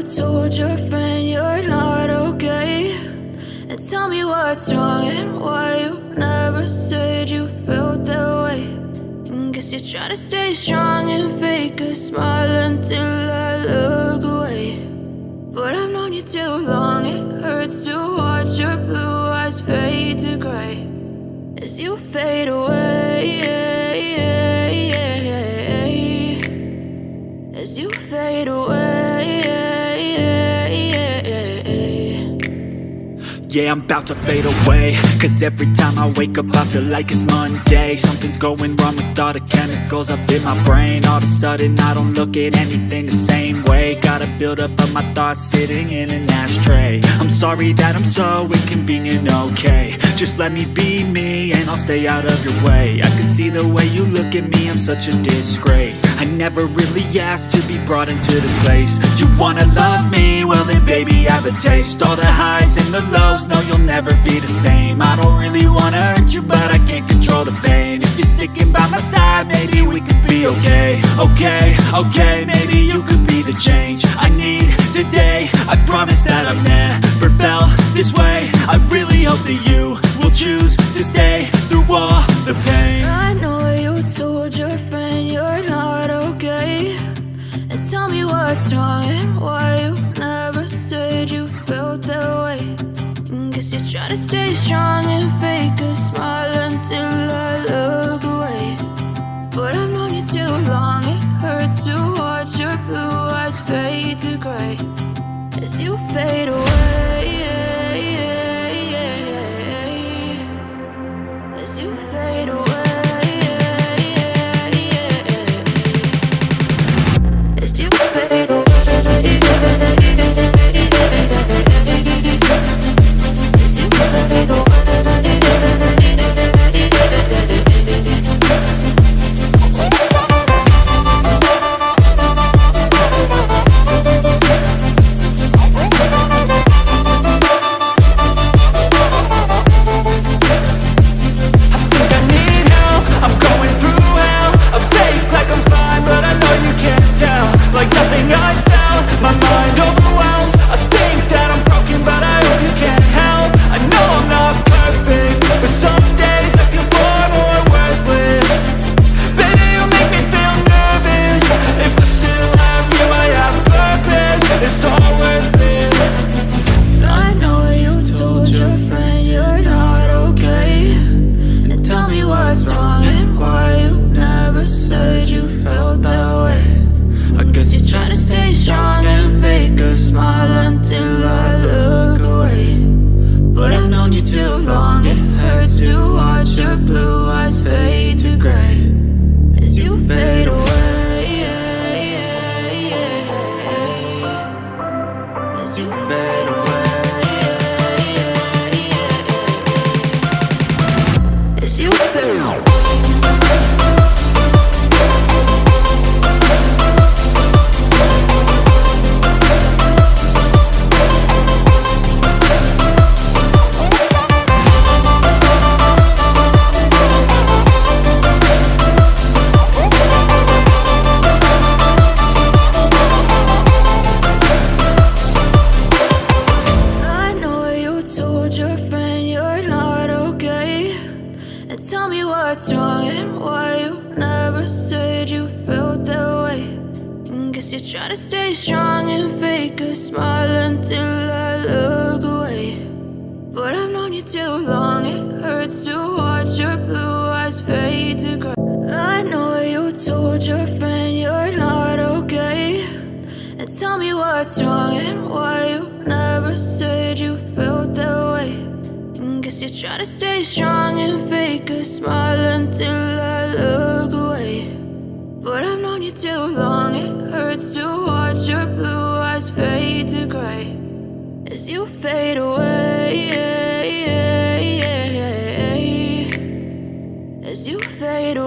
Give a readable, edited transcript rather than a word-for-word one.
told your friend you're not okay? And tell me what's wrong and why you never said you felt that way. And guess you're trying to stay strong and fake a smile until I look away. But I've known you too long, it hurts to watch your blue eyes fade to gray as you fade away, as you fade away. Yeah, I'm about to fade away, cause every time I wake up I feel like it's Monday. Something's going wrong with all the chemicals up in my brain. All of a sudden I don't look at anything the same way. Got a buildup of my thoughts sitting in an ashtray. I'm sorry that I'm so inconvenient, okay? Just let me be me and I'll stay out of your way. I can see the way you look at me, I'm such a disgrace. I never really asked to be brought into this place. You wanna love me? Well then baby, have a taste. All the highs and the lows, no, you'll never be the same. I don't really wanna hurt you, but I can't control the pain. If you're sticking by my side, maybe we could be okay. Okay, maybe you could be the change I need today. I promise that I've never felt this way. I really hope that you will choose to stay through all the pain. I know you told your friend you're not okay. And tell me what's wrong and why you never said you felt that way. Guess you're trying to stay strong and fake a smile until I look away. But I've known you too long, it hurts to watch your blue eyes fade to gray as you fade away, as you fade away, as you fade away. Tell me what's wrong and why you never said you felt that way. And guess you're trying to stay strong and fake a smile until I look away. But I've known you too long, it hurts to watch your blue eyes fade to gray. I know you told your friend you're not okay. And tell me what's wrong and why you never said you felt that way. Guess you're trying to stay strong and fake a smile until I look away. But I've known you too long, it hurts to watch your blue eyes fade to gray as you fade away, as you fade away.